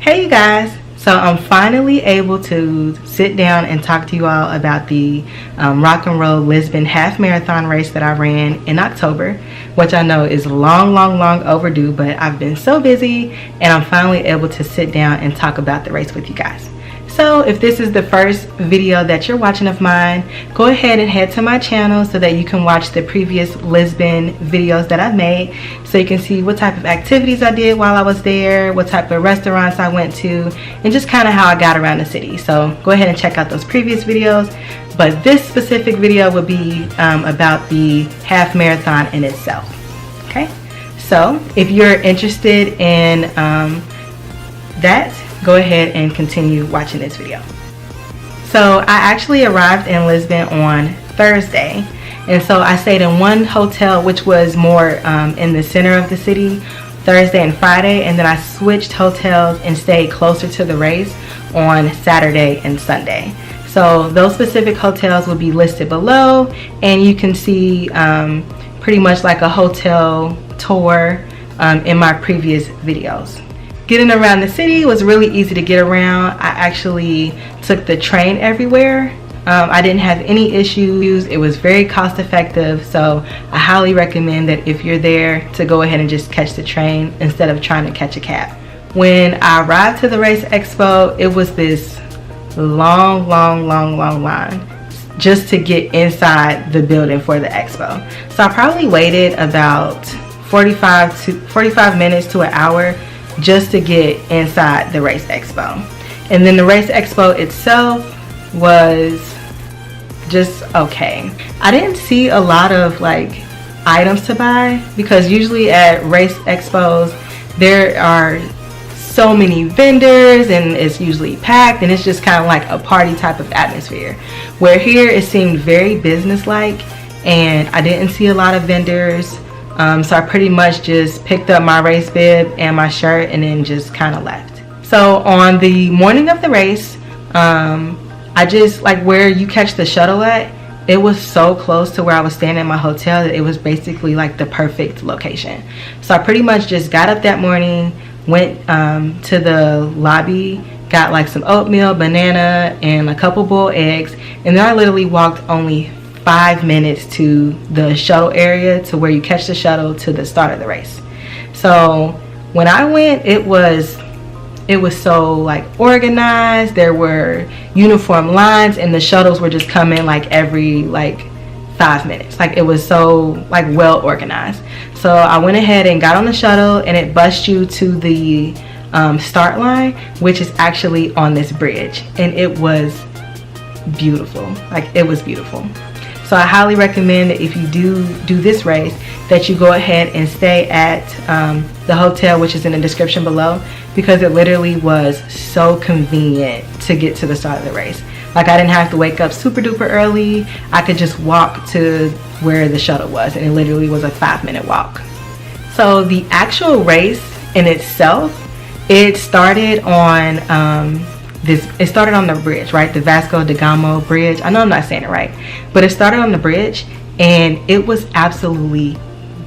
Hey you guys, so I'm finally able to sit down and talk to you all about the Rock and Roll Lisbon half marathon race that I ran in October, which I know is long overdue, but I've been so busy and I'm finally able to sit down and talk about the race with you guys. So if this is the first video that you're watching of mine, go ahead and head to my channel so that you can watch the previous Lisbon videos that I've made, so you can see what type of activities I did while I was there, what type of restaurants I went to, and just kind of how I got around the city. So go ahead and check out those previous videos, but this specific video will be about the half marathon in itself. Okay, so if you're interested in that, go ahead and continue watching this video. So I actually arrived in Lisbon on Thursday, and so I stayed in one hotel which was more in the center of the city Thursday and Friday, and then I switched hotels and stayed closer to the race on Saturday and Sunday. So those specific hotels will be listed below, and you can see pretty much like a hotel tour in my previous videos. Getting around the city was really easy to get around. I actually took the train everywhere. I didn't have any issues. It was very cost effective, so I highly recommend that if you're there to go ahead and just catch the train instead of trying to catch a cab. When I arrived to the race expo, it was this long line just to get inside the building for the expo. So I probably waited about 45 minutes to an hour just to get inside the race expo. And then the race expo itself was just okay. I didn't see a lot of like items to buy, because usually at race expos there are so many vendors and it's usually packed, and it's just kind of like a party type of atmosphere, where here it seemed very business-like and I didn't see a lot of vendors. So I pretty much just picked up my race bib and my shirt and then just kind of left. So on the morning of the race, I just, like where you catch the shuttle at, it was so close to where I was staying in my hotel that it was basically like the perfect location. So I pretty much just got up that morning, went to the lobby, got like some oatmeal, banana, and a couple boiled eggs, and then I literally walked only 5 minutes to the shuttle area, to where you catch the shuttle to the start of the race. So when I went, it was so like organized. There were uniform lines and the shuttles were just coming like every like 5 minutes. Like it was so like well organized. So I went ahead and got on the shuttle, and it bussed you to the start line, which is actually on this bridge, and it was beautiful. Like it was beautiful. So I highly recommend that if you do this race, that you go ahead and stay at the hotel, which is in the description below, because it literally was so convenient to get to the start of the race. Like I didn't have to wake up super duper early. I could just walk to where the shuttle was, and it literally was a 5-minute walk. So the actual race in itself, it started on it started on the bridge, right? The Vasco da Gama bridge. I know I'm not saying it right, but it started on the bridge, and it was absolutely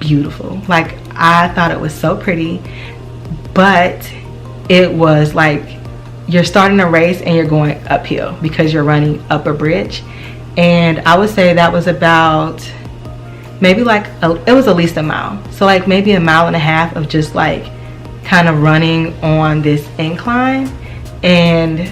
beautiful. Like I thought it was so pretty, but it was like you're starting a race and you're going uphill because you're running up a bridge. And I would say that was about maybe like it was at least a mile. So like maybe a mile and a half of just like kind of running on this incline. And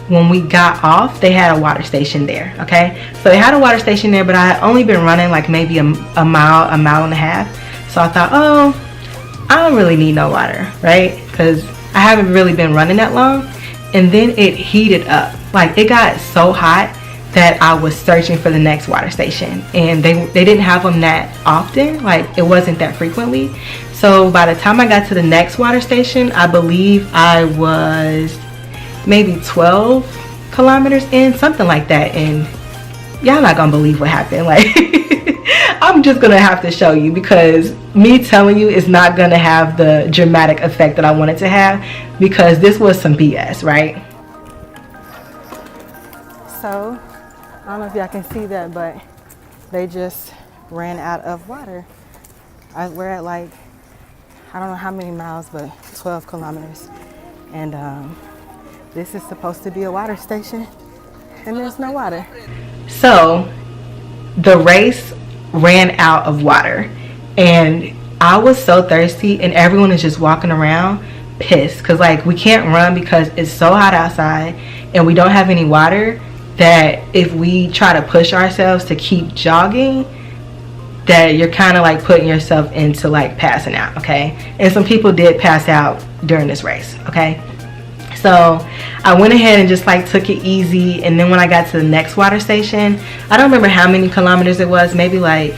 when we got off, they had a water station there. Okay, so they had a water station there, but I had only been running like maybe a mile and a half. So I thought, oh, I don't really need no water, right? Because I haven't really been running that long. And then it heated up. Like it got so hot that I was searching for the next water station, and they didn't have them that often. Like it wasn't that frequently. So by the time I got to the next water station, I believe I was maybe 12 kilometers in, something like that. And y'all not gonna believe what happened. Like I'm just gonna have to show you, because me telling you is not gonna have the dramatic effect that I wanted to have, because this was some BS, right? So I don't know if y'all can see that, but they just ran out of water. We're at like, I don't know how many miles, but 12 kilometers. And this is supposed to be a water station, and there's no water. So the race ran out of water, and I was so thirsty, and everyone is just walking around pissed because like we can't run because it's so hot outside and we don't have any water, that if we try to push ourselves to keep jogging, that you're kind of like putting yourself into like passing out, okay? And some people did pass out during this race, okay? So I went ahead and just like took it easy, and then when I got to the next water station, I don't remember how many kilometers it was, maybe like,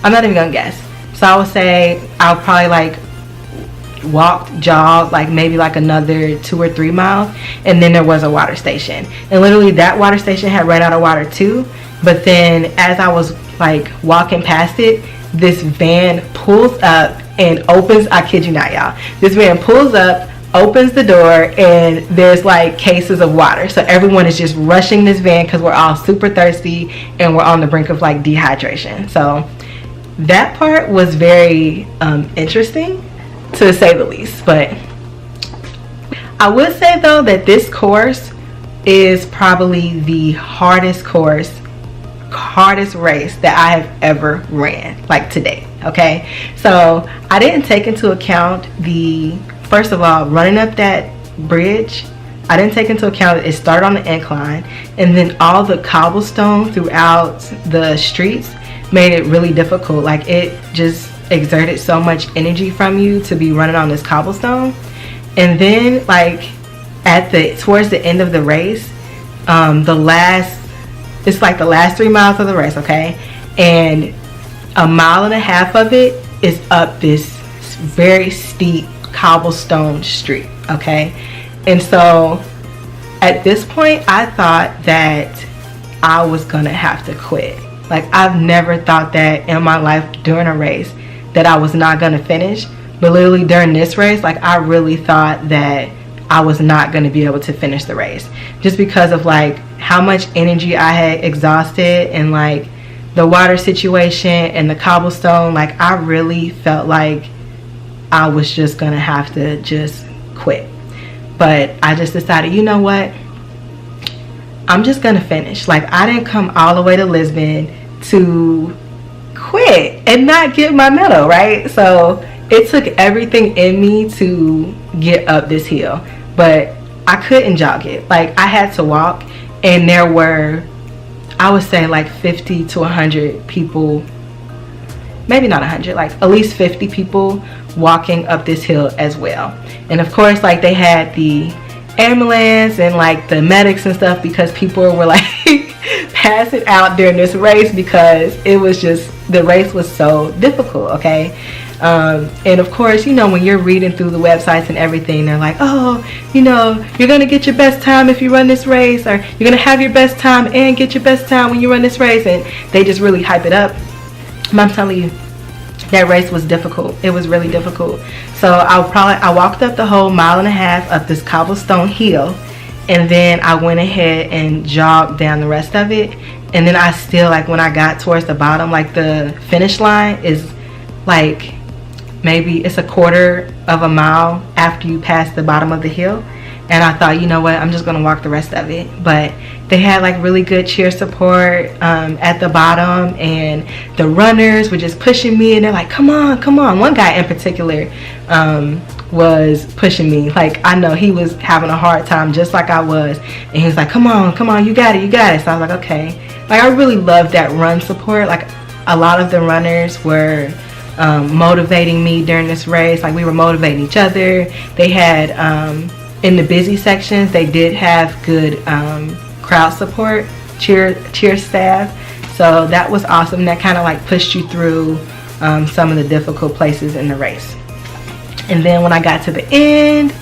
I'm not even gonna guess. So I would say I'll probably like jog like maybe like another 2 or 3 miles, and then there was a water station, and literally that water station had run out of water too. But then as I was like walking past it, this van pulls up and opens, I kid you not y'all, this van pulls up, opens the door, and there's like cases of water. So everyone is just rushing this van because we're all super thirsty and we're on the brink of like dehydration. So that part was very interesting, to say the least. But I would say though that this course is probably the hardest race that I have ever ran, like today, okay? So I didn't take into account first of all, running up that bridge. I didn't take into account that it started on the incline, and then all the cobblestone throughout the streets made it really difficult. Like it just exerted so much energy from you to be running on this cobblestone. And then like towards the end of the race, it's like the last 3 miles of the race, okay? And 1.5 miles of it is up this very steep cobblestone street, okay? And so at this point I thought that I was gonna have to quit. Like I've never thought that in my life during a race that I was not gonna finish, but literally during this race, like I really thought that I was not gonna be able to finish the race, just because of like how much energy I had exhausted, and like the water situation and the cobblestone. Like I really felt like I was just gonna have to just quit. But I just decided, you know what, I'm just gonna finish. Like I didn't come all the way to Lisbon to quit and not get my medal, right? So it took everything in me to get up this hill, but I couldn't jog it. Like I had to walk, and there were, I would say like 50 to 100 people, maybe not 100, like at least 50 people walking up this hill as well. And of course, like they had the ambulance and like the medics and stuff, because people were like passing out during this race because it was just, the race was so difficult, okay? And of course, you know, when you're reading through the websites and everything, they're like, oh, you know, you're gonna get your best time if you run this race, or you're gonna have your best time and get your best time when you run this race, and they just really hype it up. But I'm telling you, that race was difficult. It was really difficult. So I walked up the whole 1.5 miles up this cobblestone hill, and then I went ahead and jogged down the rest of it. And then I still, like when I got towards the bottom, like the finish line is like maybe it's 1/4 mile after you pass the bottom of the hill. And I thought, you know what, I'm just gonna walk the rest of it. But they had like really good cheer support at the bottom, and the runners were just pushing me, and they're like, come on, come on. One guy in particular was pushing me. Like I know he was having a hard time just like I was, and he was like, come on, come on, you got it, you got it. So I was like, okay. Like I really loved that run support. Like a lot of the runners were motivating me during this race. Like we were motivating each other. They had in the busy sections, they did have good crowd support, cheer staff. So that was awesome. That kind of like pushed you through some of the difficult places in the race. And then when I got to the end,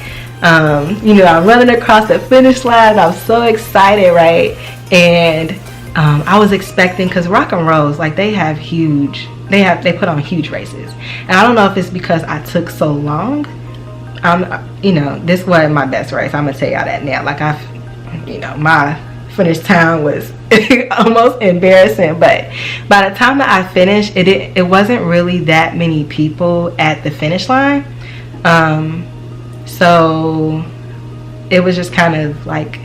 you know, I'm running across the finish line. I was so excited, right? And I was expecting, because Rock and Rolls, like they put on huge races. And I don't know if it's because I took so long. You know, this wasn't my best race. I'm gonna tell y'all that now. Like you know, my finish time was almost embarrassing. But by the time that I finished, it wasn't really that many people at the finish line. So it was just kind of like,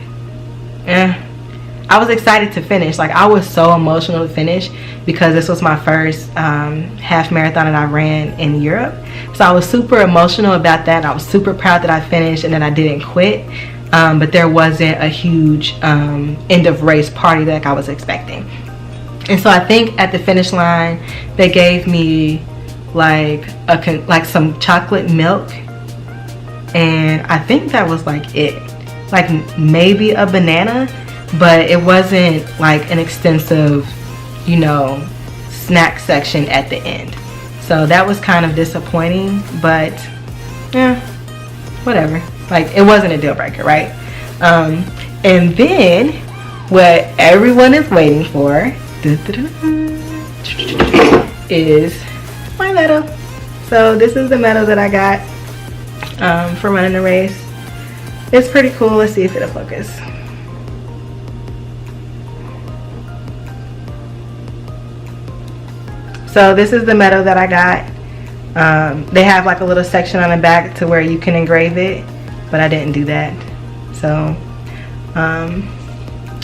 I was excited to finish. Like, I was so emotional to finish because this was my first half marathon that I ran in Europe. So I was super emotional about that. I was super proud that I finished and that I didn't quit. But there wasn't a huge end of race party like I was expecting. And so I think at the finish line they gave me like some chocolate milk, and I think that was like it. Like maybe a banana, but it wasn't like an extensive, you know, snack section at the end. So that was kind of disappointing, but yeah, whatever. Like, it wasn't a deal breaker, right? And then what everyone is waiting for is my medal. So this is the medal that I got for running the race. It's pretty cool. Let's see if it'll focus. So this is the medal that I got. They have like a little section on the back to where you can engrave it, but I didn't do that. So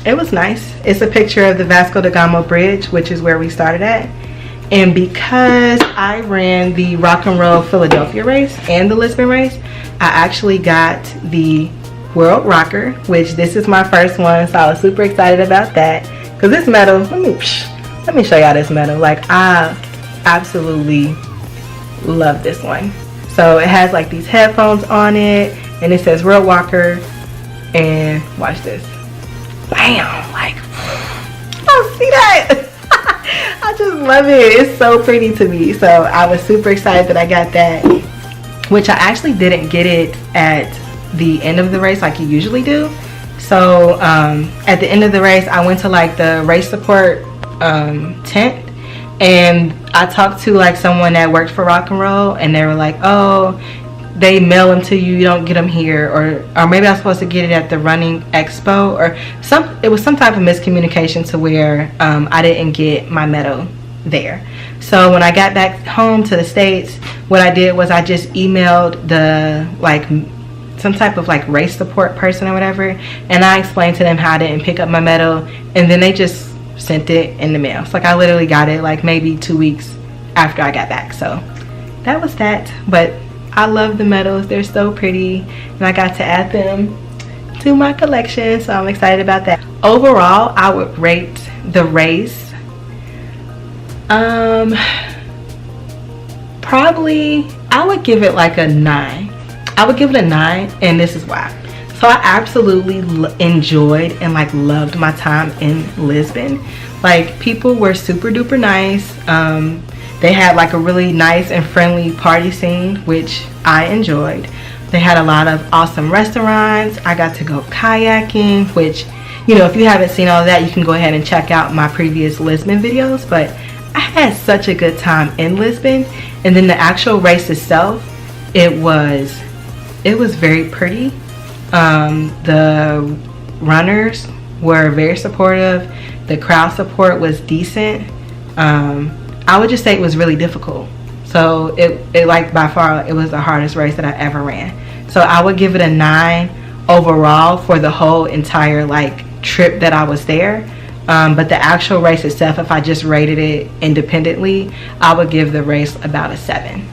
it was nice. It's a picture of the Vasco da Gama Bridge, which is where we started at. And because I ran the Rock and Roll Philadelphia race and the Lisbon race, I actually got the World Rocker, which this is my first one, so I was super excited about that. Because this medal, let me show y'all this medal. Like, I absolutely love this one. So it has like these headphones on it, and it says World Walker, and watch this. Bam! Like, oh, see that? I just love it. It's so pretty to me. So I was super excited that I got that, which I actually didn't get it at the end of the race like you usually do. So at the end of the race, I went to like the race support tent, and I talked to like someone that worked for Rock and Roll, and they were like, oh, they mail them to you, you don't get them here, or maybe I was supposed to get it at the running expo, or it was some type of miscommunication to where I didn't get my medal there. So when I got back home to the States, what I did was I just emailed the like some type of like race support person or whatever, and I explained to them how I didn't pick up my medal, and then they just sent it in the mail. So like I literally got it like maybe 2 weeks after I got back. So that was that. But I love the medals. They're so pretty, and I got to add them to my collection, so I'm excited about that. Overall, I would rate the race probably, I would give it like a 9. I would give it a 9, and this is why. So I absolutely enjoyed and like loved my time in Lisbon. Like, people were super duper nice. They had like a really nice and friendly party scene, which I enjoyed. They had a lot of awesome restaurants. I got to go kayaking, which, you know, if you haven't seen all of that, you can go ahead and check out my previous Lisbon videos. But I had such a good time in Lisbon. And then the actual race itself, it was very pretty. The runners were very supportive. The crowd support was decent. I would just say it was really difficult. So it like by far, it was the hardest race that I ever ran. So I would give it a 9 overall for the whole entire like trip that I was there. But the actual race itself, if I just rated it independently, I would give the race about a 7.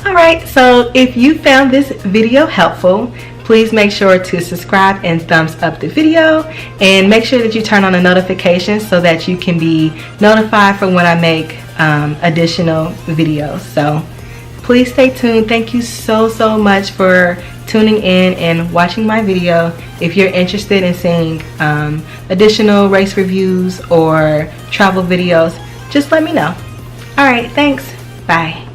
Alright, so if you found this video helpful, please make sure to subscribe and thumbs up the video, and make sure that you turn on the notifications so that you can be notified for when I make additional videos. So please stay tuned. Thank you so much for tuning in and watching my video. If you're interested in seeing additional race reviews or travel videos, just let me know. Alright, thanks. Bye.